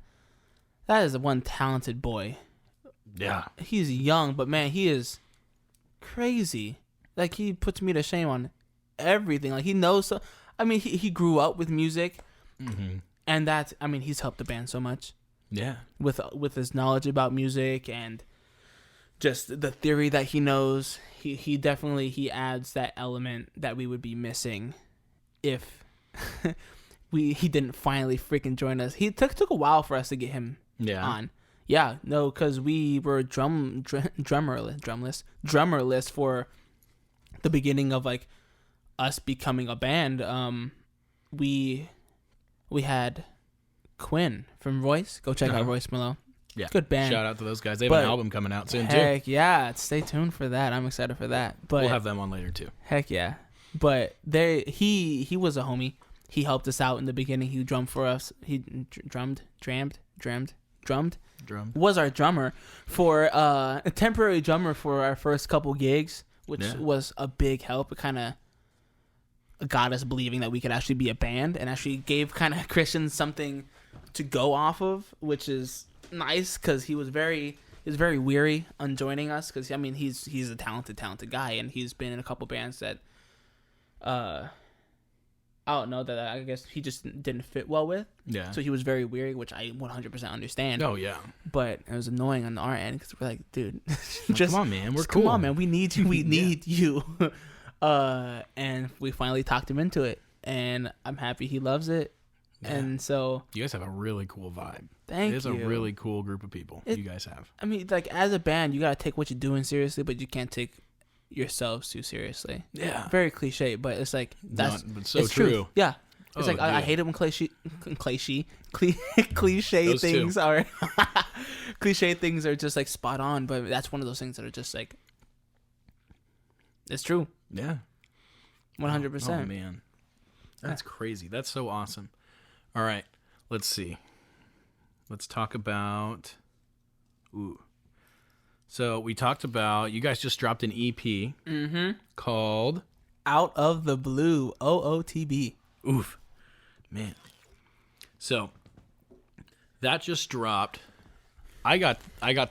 S2: is one talented boy.
S1: Yeah.
S2: He's young, but man, he is crazy. Like, he puts me to shame on everything. Like, he knows so. I mean, he grew up with music, and that's. I mean, he's helped the band so much.
S1: Yeah.
S2: With his knowledge about music and just the theory that he knows, he definitely adds that element that we would be missing if he didn't finally freaking join us. He took a while for us to get him on. Yeah, no, because we were drummerless for the beginning of like us becoming a band. We had Quinn from Royce. Go check out Royce Malone.
S1: Yeah,
S2: good band.
S1: Shout out to those guys. They have an album coming out soon too.
S2: Heck yeah, stay tuned for that. I'm excited for that. But
S1: we'll have them on later too. Heck
S2: yeah. But he was a homie. He helped us out in the beginning. He drummed for us. He drummed. Was our drummer for a temporary drummer for our first couple gigs, which was a big help. It kind of got us believing that we could actually be a band, and actually gave kind of Christian something to go off of, which is nice because he was very weary on joining us, because I mean he's a talented guy, and he's been in a couple bands that I don't know, that I guess he just didn't fit well with. Yeah. So he was very weary, which I 100% understand.
S1: Oh, yeah.
S2: But it was annoying on our end because we're like, dude,
S1: come on, man. We're cool.
S2: Come on, man. We need you. We need you. And we finally talked him into it. And I'm happy he loves it. Yeah. And so...
S1: You guys have a really cool vibe.
S2: Thank you.
S1: It's a really cool group of people you guys have.
S2: I mean, like, as a band, you got to take what you're doing seriously, but you can't take yourselves too seriously. Yeah. Very cliche, but it's like
S1: but so true.
S2: Truth. Yeah. It's like I hate it when cliche things are cliche things are just like spot on, but that's one of those things that are just like it's true.
S1: Yeah.
S2: 100%.
S1: Oh man. That's crazy. That's so awesome. All right. Let's see. Let's talk about So we talked about, you guys just dropped an EP called
S2: Out of the Blue, OOTB.
S1: Oof. Man. So that just dropped. I got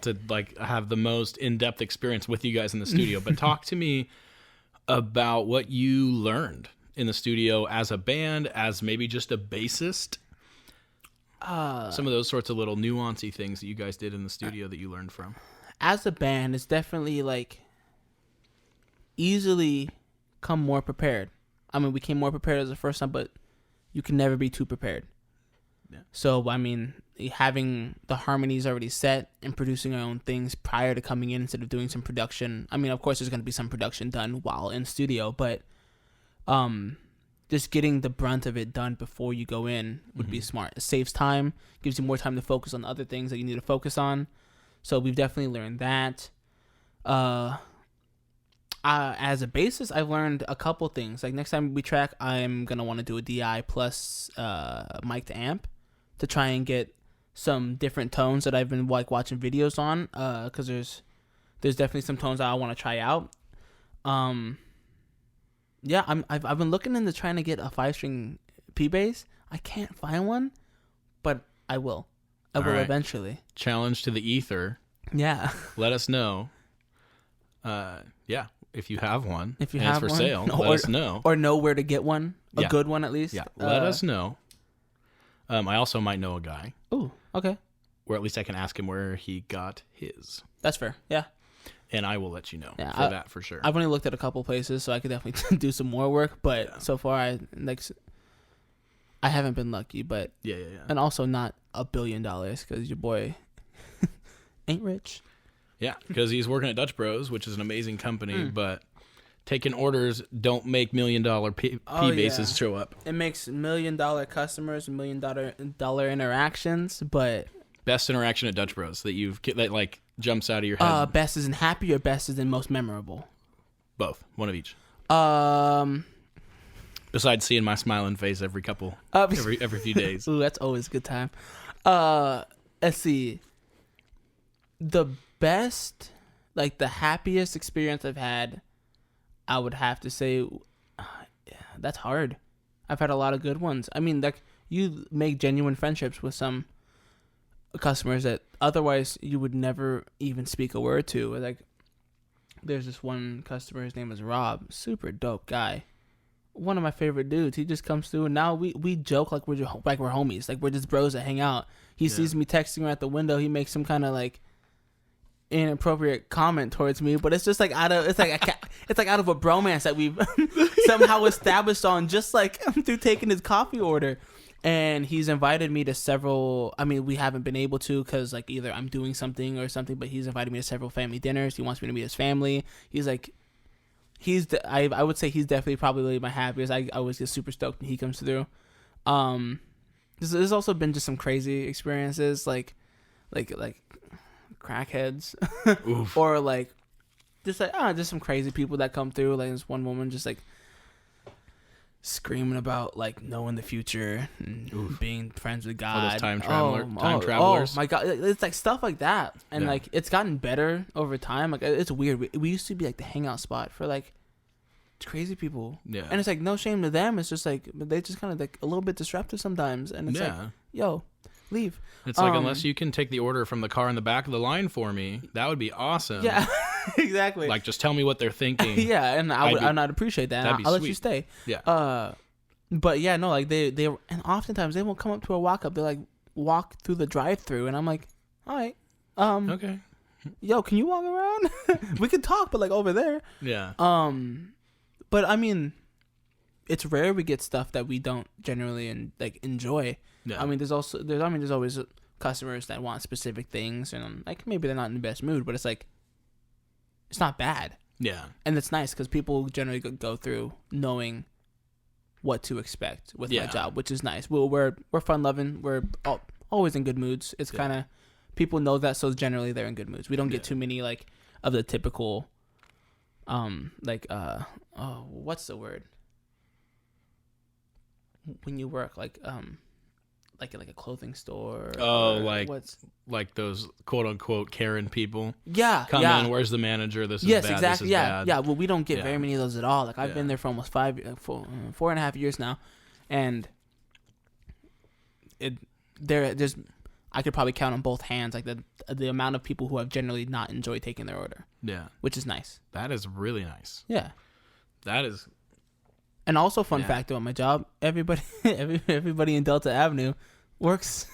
S1: to like have the most in-depth experience with you guys in the studio, but talk to me about what you learned in the studio as a band, as maybe just a bassist. Some of those sorts of little nuancy things that you guys did in the studio that you learned from.
S2: As a band, it's definitely like easily come more prepared. I mean, we came more prepared as the first time, but you can never be too prepared. Yeah. So, I mean, having the harmonies already set and producing our own things prior to coming in instead of doing some production. I mean, of course, there's going to be some production done while in studio, but just getting the brunt of it done before you go in would be smart. It saves time, gives you more time to focus on other things that you need to focus on. So we've definitely learned that. As a bassist, I've learned a couple things. Like next time we track, I'm gonna want to do a DI plus mic to amp to try and get some different tones that I've been like watching videos on. Because there's definitely some tones that I want to try out. Yeah, I've been looking into trying to get a 5-string P bass. I can't find one, but I will. I will eventually.
S1: Challenge to the ether.
S2: Yeah.
S1: Let us know. Yeah, if you have one.
S2: If you have
S1: one. It's for sale,
S2: let us know. Or know where to get one. A good one, at least.
S1: Yeah, let us know. I also might know a guy.
S2: Ooh, okay.
S1: or at least I can ask him where he got his.
S2: That's fair. Yeah.
S1: And I will let you know that for sure.
S2: I've only looked at a couple places, so I could definitely do some more work. But so far, I haven't been lucky. But
S1: yeah.
S2: And also not $1 billion because your boy ain't rich.
S1: Yeah, because he's working at Dutch Bros, which is an amazing company, but taking orders don't make $1 million bases show up.
S2: It makes $1 million customers, $1 million interactions, but
S1: best interaction at Dutch Bros that like jumps out of your head.
S2: Best is in happy or best is in most memorable?
S1: Both, one of each. Besides seeing my smiling face every few days.
S2: Ooh, that's always a good time. Let's see. The best, like the happiest experience I've had, I would have to say, that's hard. I've had a lot of good ones. I mean, like you make genuine friendships with some customers that otherwise you would never even speak a word to. Like, there's this one customer. His name is Rob. Super dope guy. One of my favorite dudes. He just comes through, and now we joke like we're homies. Like we're just bros that hang out. He sees me texting him at the window. He makes some kind of like inappropriate comment towards me, but it's just like out of a bromance that we've somehow established on just like through taking his coffee order. And he's invited me to several. I mean, we haven't been able to because like either I'm doing something or something. But he's invited me to several family dinners. He wants me to meet his family. He's like, I would say he's definitely probably my happiest. I always get super stoked when he comes through. There's also been just some crazy experiences like crackheads or like just some crazy people that come through. Like this one woman just like screaming about like knowing the future and being friends with God.
S1: All those time travelers.
S2: Oh my God, it's like stuff like that, and like it's gotten better over time. Like it's weird. We used to be like the hangout spot for like crazy people. Yeah, and it's like no shame to them. It's just like they just kind of like a little bit disruptive sometimes, and it's like, yo, leave.
S1: It's like unless you can take the order from the car in the back of the line for me, that would be awesome.
S2: Yeah, exactly.
S1: Like just tell me what they're thinking.
S2: Yeah, and I'd appreciate that. I'll let you stay.
S1: Yeah.
S2: But yeah, no, like they and oftentimes they won't come up to a walk up. They like walk through the drive-through, and I'm like, all right,
S1: okay,
S2: yo, can you walk around? We can talk, but like over there.
S1: Yeah.
S2: But I mean, it's rare we get stuff that we don't generally enjoy. Yeah. I mean, there's always customers that want specific things, and like maybe they're not in the best mood, but it's like it's not bad.
S1: Yeah.
S2: And it's nice because people generally go through knowing what to expect with my job, which is nice. We're fun loving. We're always in good moods. It's kind of people know that, so generally they're in good moods. We don't get too many like of the typical, what's the word? When you work like a clothing store.
S1: Like those quote unquote Karen people.
S2: Yeah.
S1: Come in. Where's the manager? This is bad.
S2: Exactly.
S1: This is bad.
S2: Yeah. Well, we don't get very many of those at all. Like I've been there for almost 4.5 years now, and there's I could probably count on both hands like the amount of people who have generally not enjoyed taking their order. Yeah. Which is nice.
S1: That is really nice.
S2: Yeah.
S1: That is.
S2: And also, fun fact about my job: everybody in Delta Avenue works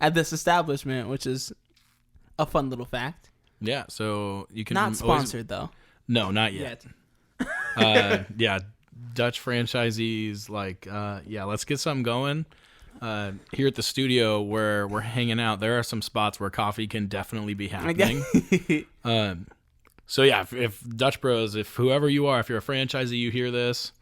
S2: at this establishment, which is a fun little fact.
S1: Yeah, so you can
S2: not sponsored though.
S1: No, not yet. Dutch franchisees, let's get something going. Here at the studio where we're hanging out, there are some spots where coffee can definitely be happening. So yeah, if Dutch Bros, if whoever you are, if you're a franchisee, you hear this.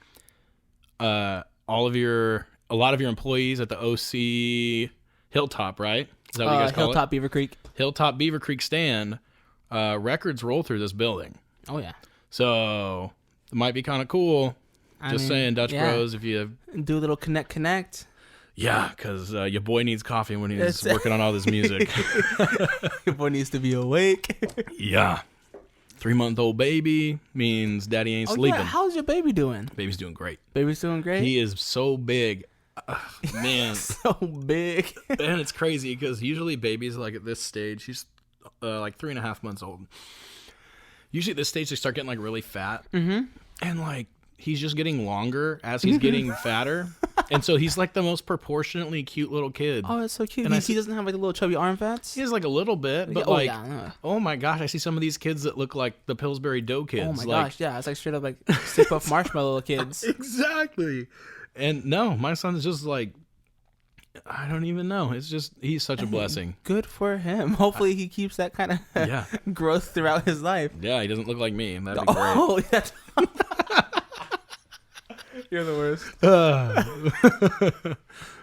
S1: A lot of your employees at the OC Hilltop, right? Is that what you guys call
S2: Hilltop
S1: it?
S2: Beaver Creek.
S1: Hilltop Beaver Creek stand. Records roll through this building.
S2: Oh yeah.
S1: So it might be kind of cool. Just saying, Dutch Bros, if you
S2: do a little connect.
S1: Yeah, because your boy needs coffee when he's working on all this music.
S2: Your boy needs to be awake.
S1: Yeah. 3-month-old baby means daddy ain't sleeping.
S2: Yeah. How's your baby doing?
S1: Baby's doing great.
S2: Baby's doing great?
S1: He is so big. Man.
S2: So big.
S1: And it's crazy because usually babies like at this stage, he's like 3.5 months old. Usually at this stage they start getting like really fat. Mm-hmm. And like he's just getting longer as he's getting fatter. And so he's like the most proportionately cute little kid.
S2: Oh, that's so cute.
S1: And
S2: He doesn't have like a little chubby arm fats.
S1: He has like a little bit, but oh my gosh, I see some of these kids that look like the Pillsbury Dough kids.
S2: Oh my gosh, yeah, it's like straight up like Stay Puft Marshmallow kids.
S1: Exactly. And no, my son's just like, I don't even know. It's just, he's such a blessing.
S2: Good for him. Hopefully he keeps that kind of growth throughout his life.
S1: Yeah, he doesn't look like me. That'd be great.
S2: Oh, yeah. You're the
S1: worst.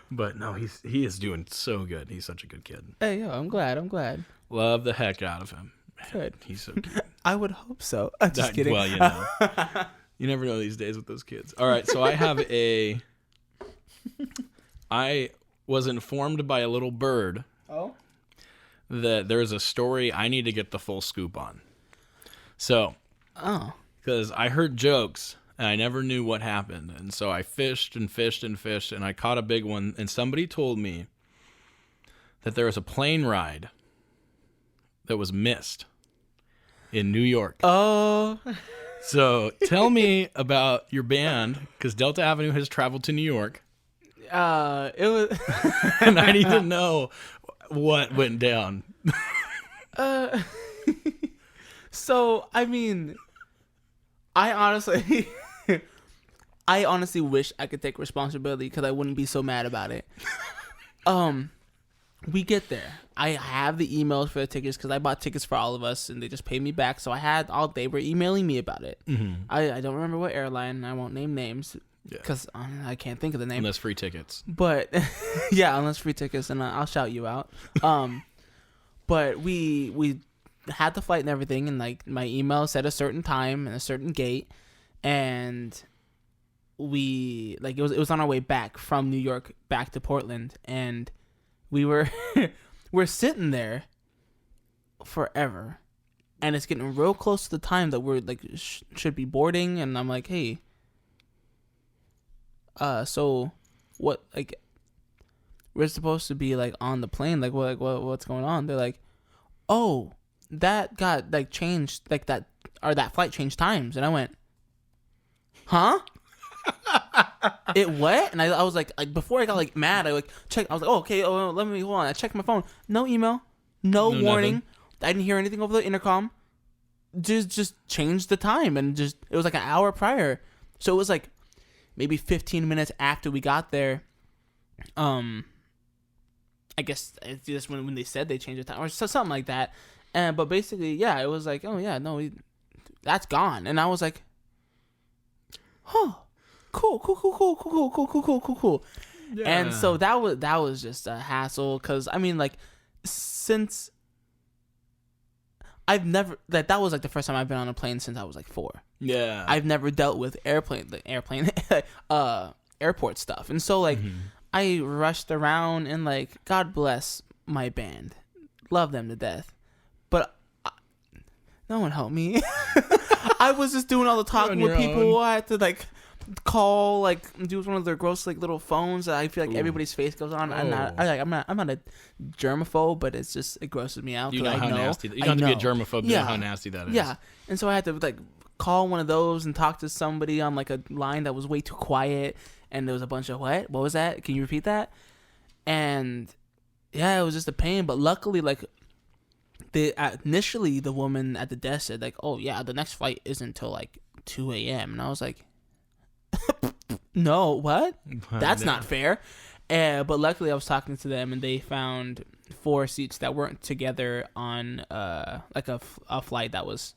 S1: But no, he is doing so good. He's such a good kid.
S2: Hey, yo, I'm glad.
S1: Love the heck out of him.
S2: Good.
S1: He's so cute.
S2: I would hope so. I'm just kidding.
S1: Well, you know. You never know these days with those kids. All right, so I was informed by a little bird that there's a story I need to get the full scoop on. So, because I heard jokes and I never knew what happened. And so I fished and fished and fished and I caught a big one. And somebody told me that there was a plane ride that was missed in New York.
S2: Oh.
S1: So tell me about your band, because Delta Avenue has traveled to New York.
S2: It was,
S1: and I need to know what went down.
S2: So I mean, I honestly wish I could take responsibility because I wouldn't be so mad about it. We get there. I have the emails for the tickets because I bought tickets for all of us, and they just paid me back. So they were emailing me about it.
S1: Mm-hmm.
S2: I don't remember what airline. I won't name names. Because I can't think of the name.
S1: Unless free tickets.
S2: But, yeah, unless free tickets, and I'll shout you out. But we had the flight and everything, and, like, my email said a certain time and a certain gate, and it was on our way back from New York back to Portland, and we're sitting there forever, and it's getting real close to the time that we're, like, should be boarding, and I'm like, hey... so what, like, we're supposed to be, like, on the plane, like, what's going on? They're like, oh, that got, like, changed, like, that flight changed times. And I went, huh? It what? And I was like, before I got, like, mad, I, like, checked, I was like, oh, okay, let me, hold on. I checked my phone. No email, no warning. Nothing. I didn't hear anything over the intercom. Just changed the time, and it was, like, an hour prior. So it was, like, maybe 15 minutes after we got there, I guess it's just when they said they changed the time or something like that. But basically, yeah, it was like, oh yeah, no, that's gone. And I was like, huh, cool. Yeah. And so that was just a hassle because I mean, like, since I've never that was like the first time I've been on a plane since I was like 4.
S1: Yeah.
S2: I've never dealt with airport stuff. And so like I rushed around and like God bless my band. Love them to death. But no one helped me. I was just doing all the talking with people. I had to like call, like do one of their gross like little phones that I feel like everybody's face goes on. I'm not a germaphobe, but it grosses me out.
S1: You know how nasty that. You don't have to be a germaphobe to know how nasty that is.
S2: Yeah. And so I had to like call one of those and talk to somebody on like a line that was way too quiet, and there was a bunch of what was that? Can you repeat that? And yeah, it was just a pain, but luckily like initially the woman at the desk said like, oh yeah, the next flight isn't until like 2 a.m. and I was like, no, what? That's not fair. But luckily I was talking to them and they found 4 seats that weren't together on like a flight that was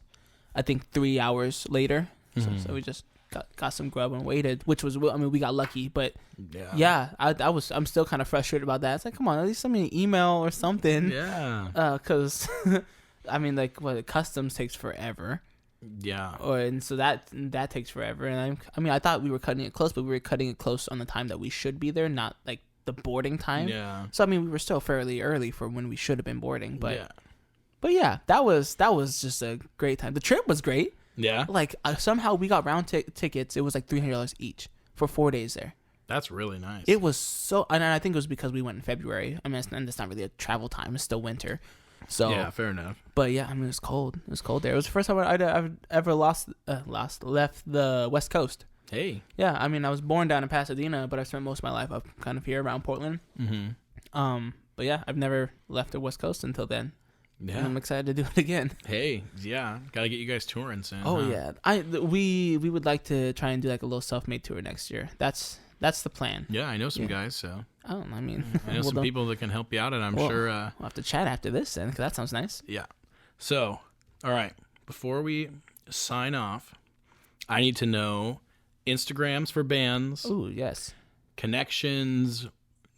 S2: I think 3 hours later. So we just got some grub and waited, which was, I mean, we got lucky, but yeah, I'm still kind of frustrated about that. It's like, come on, at least send me an email or something. Yeah. Cause I mean, like customs takes forever. Yeah. And so that takes forever. And I thought we were cutting it close, but we were cutting it close on the time that we should be there, not like the boarding time. Yeah. So I mean, we were still fairly early for when we should have been boarding, but yeah, that was just a great time. The trip was great. Yeah. Like somehow we got round tickets. It was like $300 each for 4 days there.
S1: That's really nice.
S2: It was so, and I think it was because we went in February. I mean, it's not really a travel time. It's still winter. So
S1: yeah, fair enough.
S2: But yeah, I mean, it was cold. It was cold there. It was the first time I'd ever left the West Coast.
S1: Hey.
S2: Yeah, I mean, I was born down in Pasadena, but I spent most of my life up kind of here around Portland. But yeah, I've never left the West Coast until then.
S1: Yeah.
S2: And I'm excited to do it again.
S1: Hey, yeah. Got to get you guys touring soon.
S2: Oh yeah, we would like to try and do like a little self-made tour next year. That's the plan.
S1: Yeah, I know some guys, so.
S2: Oh, I mean,
S1: I know some people that can help you out, and I'm sure.
S2: We'll have to chat after this then, 'cause that sounds nice.
S1: Yeah. So, all right. Before we sign off, I need to know Instagrams for bands.
S2: Ooh, yes.
S1: Connections,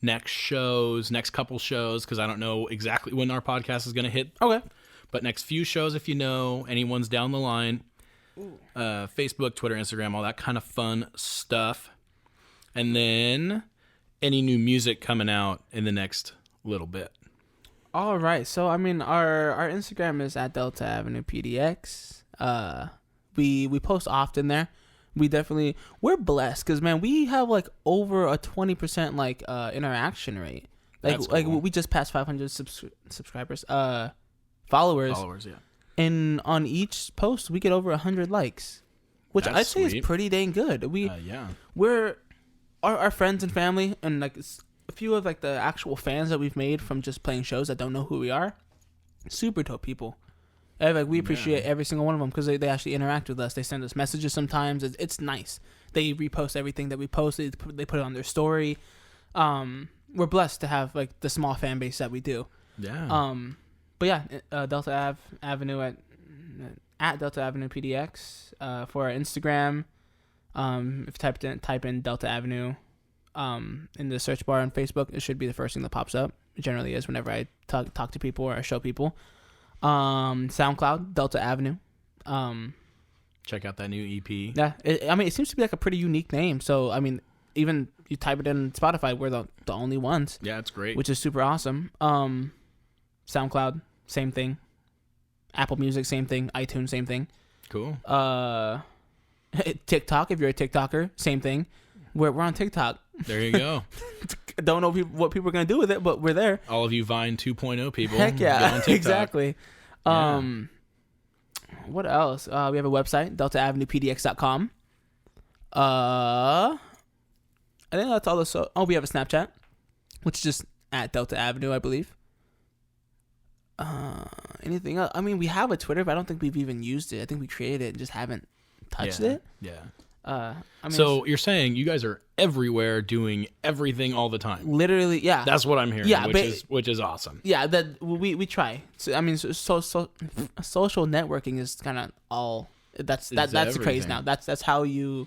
S1: next shows, next couple shows, because I don't know exactly when our podcast is going to hit.
S2: Okay.
S1: But next few shows, if you know, anyone's down the line. Facebook, Twitter, Instagram, all that kind of fun stuff. And then any new music coming out in the next little bit.
S2: All right. So, I mean, our Instagram is at Delta Avenue PDX. We post often there. We're blessed because, man, we have like over a 20% like interaction rate. Like,
S1: That's cool.
S2: like we just passed 500 subscribers, followers.
S1: Followers, yeah.
S2: And on each post, we get over 100 likes, which
S1: That's
S2: I'd say is
S1: sweet.
S2: pretty dang good. We're our friends and family, and like a few of like the actual fans that we've made from just playing shows that don't know who we are. Super dope people. And, like, we appreciate every single one of them because they actually interact with us. They send us messages sometimes. It's nice. They repost everything that we post. They put it on their story. We're blessed to have like the small fan base that we do.
S1: Yeah.
S2: But yeah, Delta Avenue at Delta Avenue PDX for our Instagram. If you type in Delta Avenue in the search bar on Facebook, it should be the first thing that pops up. It generally is whenever I talk to people or I show people. SoundCloud, Delta Avenue.
S1: Check out that new EP.
S2: Yeah, it seems to be like a pretty unique name. So, I mean, even you type it in Spotify, we're the only ones.
S1: Yeah, it's great.
S2: Which is super awesome. SoundCloud, same thing. Apple Music, same thing. iTunes, same thing.
S1: Cool.
S2: TikTok, if you're a TikToker, same thing. We're on TikTok.
S1: There you go.
S2: Don't know what people are going to do with it, but we're there.
S1: All of you Vine 2.0 people.
S2: Heck yeah.
S1: Get on TikTok.
S2: Exactly. What else? We have a website, deltaavenuepdx.com. I think that's all the we have a Snapchat, which is just at Delta Avenue, I believe. Anything else? I mean, we have a Twitter, but I don't think we've even used it. I think we created it and just haven't touched it.
S1: Yeah.
S2: I mean,
S1: so you're saying you guys are everywhere doing everything all the time.
S2: Literally, yeah.
S1: That's what I'm hearing.
S2: Yeah,
S1: which is awesome.
S2: Yeah, that we try. So, I mean, social networking is kind of all. That's the craze now. That's how you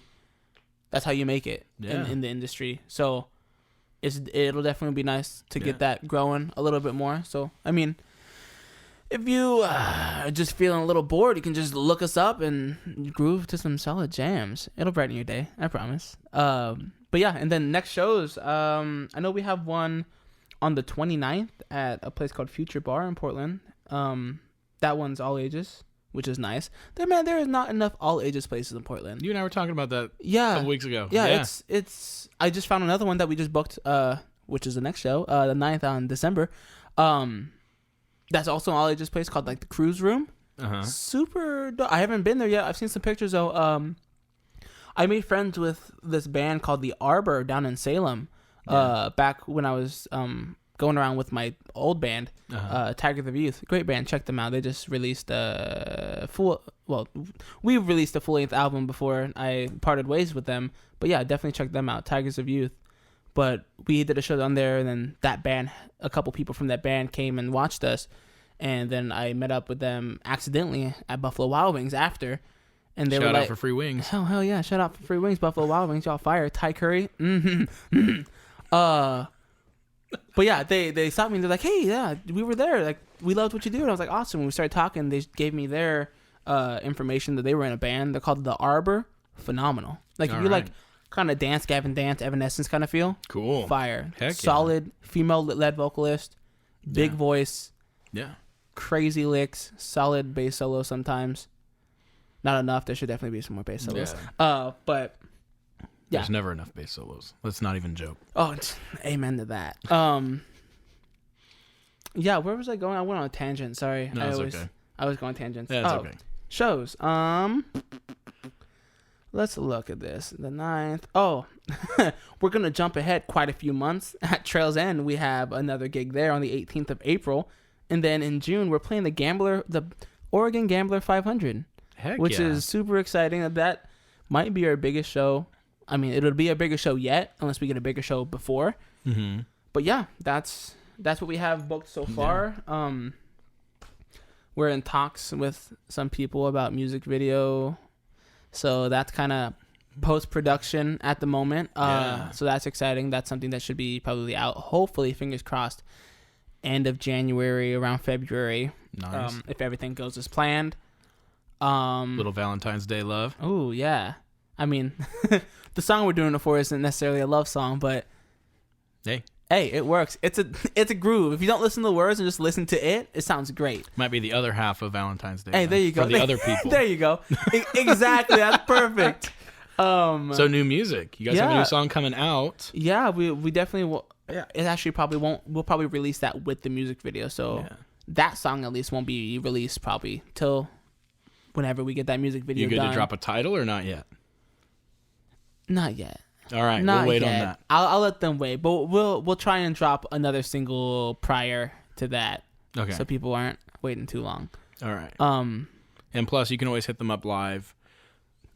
S2: make it in the industry. So it'll definitely be nice to get that growing a little bit more. So I mean, if you are just feeling a little bored, you can just look us up and groove to some solid jams. It'll brighten your day, I promise. But yeah, and then next shows, I know we have one on the 29th at a place called Future Bar in Portland. That one's all ages, which is nice. There is not enough all ages places in Portland.
S1: You and I were talking about that a couple weeks ago.
S2: Yeah, it's. I just found another one that we just booked, which is the next show, the 9th on December. That's also an all ages place called like the Cruise Room. Super dope. I haven't been there yet. I've seen some pictures though. I made friends with this band called the Arbor down in Salem. Back when I was going around with my old band, Tiger of Youth. Great band. Check them out. They just released we released a full-length album before I parted ways with them. But yeah, definitely check them out. Tigers of Youth. But we did a show down there, and then that band, a couple people from that band came and watched us, and then I met up with them accidentally at Buffalo Wild Wings after, and they were like,
S1: "Shout out for free wings!"
S2: Hell yeah! Shout out for free wings, Buffalo Wild Wings, y'all fire. Thai curry. But yeah, they stopped me and they're like, "Hey, yeah, we were there. Like, we loved what you do." And I was like, "Awesome." When we started talking, they gave me their information that they were in a band. They're called the Arbor. Phenomenal. Like, if you like kind of dance, Gavin Dance, Evanescence kind of feel.
S1: Cool.
S2: Fire.
S1: Heck
S2: solid female-led vocalist. Big voice.
S1: Yeah.
S2: Crazy licks. Solid bass solo sometimes. Not enough. There should definitely be some more bass solos.
S1: Yeah.
S2: But yeah.
S1: There's never enough bass solos. Let's not even joke.
S2: Oh, amen to that. Yeah, where was I going? I went on a tangent. Sorry.
S1: No, it's okay.
S2: I was going tangents.
S1: Yeah, it's okay.
S2: Shows. Let's look at this. The 9th. Oh, we're going to jump ahead quite a few months. At Trails End, we have another gig there on the 18th of April. And then in June, we're playing the Oregon Gambler 500.
S1: Heck
S2: which
S1: yeah.
S2: is super exciting. That might be our biggest show. I mean, it'll be our biggest show yet, unless we get a bigger show before.
S1: Mm-hmm.
S2: But yeah, that's what we have booked so far. We're in talks with some people about music video. So that's kind of post-production at the moment. So that's exciting. That's something that should be probably out, hopefully, fingers crossed, end of January, around February.
S1: Nice.
S2: If everything goes as planned.
S1: Little Valentine's Day love.
S2: Oh, yeah. I mean, the song we're doing it for isn't necessarily a love song, but
S1: Hey,
S2: it works. It's a groove. If you don't listen to the words and just listen to it, it sounds great.
S1: might be the other half of Valentine's Day.
S2: Hey, there you go.
S1: For the other people.
S2: There you go. Exactly. That's perfect.
S1: So new music. You guys have a new song coming out.
S2: Yeah, we definitely will. Yeah, it actually probably won't. We'll probably release that with the music video. So that song at least won't be released probably till whenever we get that music video
S1: You good
S2: done.
S1: to drop a title or not yet?
S2: Not yet.
S1: All right,
S2: Not
S1: we'll wait
S2: yet.
S1: on that.
S2: I'll let them wait, but we'll try and drop another single prior to that,
S1: Okay.
S2: so people aren't waiting too long.
S1: All right.
S2: Um,
S1: And plus, you can always hit them up live.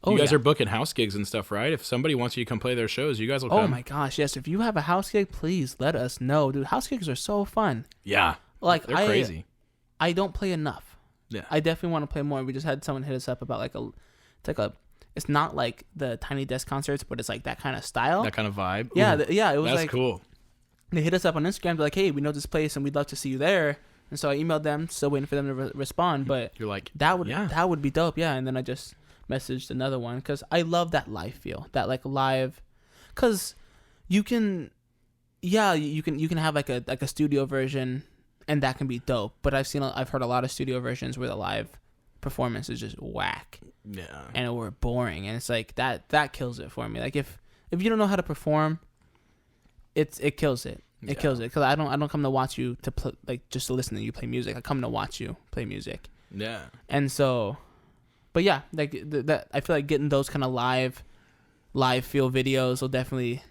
S2: Oh,
S1: You guys
S2: yeah.
S1: are booking house gigs and stuff, right? If somebody wants you to come play their shows, you guys will come.
S2: Oh my gosh, yes! If you have a house gig, please let us know, dude. House gigs are so fun.
S1: Yeah.
S2: Like
S1: They're crazy.
S2: I don't play enough.
S1: Yeah.
S2: I definitely want to play more. We just had someone hit us up about it's not like the Tiny Desk concerts, but it's like that kind of style.
S1: That kind of vibe.
S2: Yeah,
S1: Ooh,
S2: it was
S1: that's
S2: like
S1: cool.
S2: they hit us up on Instagram. They're like, hey, we know this place and we'd love to see you there. And so I emailed them, still waiting for them to respond. But
S1: You're like,
S2: that would be dope, yeah. And then I just messaged another one because I love that live feel, that like live, because you can have like a studio version, and that can be dope. But I've heard a lot of studio versions where the live performance is just whack,
S1: yeah,
S2: and we're boring, and it's like that kills it for me. Like if you don't know how to perform, it kills it. It kills it because I don't come to watch you to play, like just to listen to you play music. I come to watch you play music.
S1: Yeah.
S2: And so, but yeah, like that I feel like getting those kind of live feel videos will definitely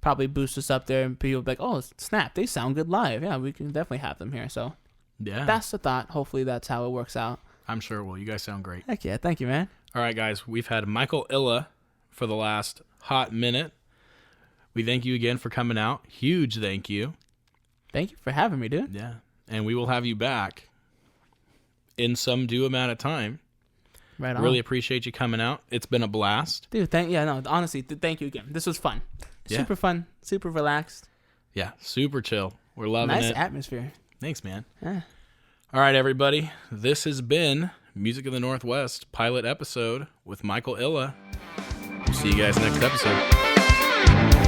S2: probably boost us up there, and people will be like, oh snap, they sound good live. Yeah, we can definitely have them here. So
S1: Yeah.
S2: that's the thought. Hopefully that's how it works out.
S1: I'm sure. Well, you guys sound great.
S2: Heck yeah, thank you, man.
S1: All right, guys. We've had Mykel Illa for the last hot minute. We thank you again for coming out. Huge thank you.
S2: Thank you for having me, dude.
S1: Yeah. And we will have you back in some due amount of time.
S2: Right on.
S1: Really appreciate you coming out. It's been a blast.
S2: Dude, honestly, thank you again. This was fun.
S1: Yeah.
S2: Super fun, super relaxed.
S1: Yeah, super chill. We're loving
S2: Nice
S1: it.
S2: atmosphere.
S1: Thanks, man.
S2: Yeah.
S1: All right, everybody. This has been Music of the Northwest pilot episode with Mykel Illa. We'll see you guys next episode.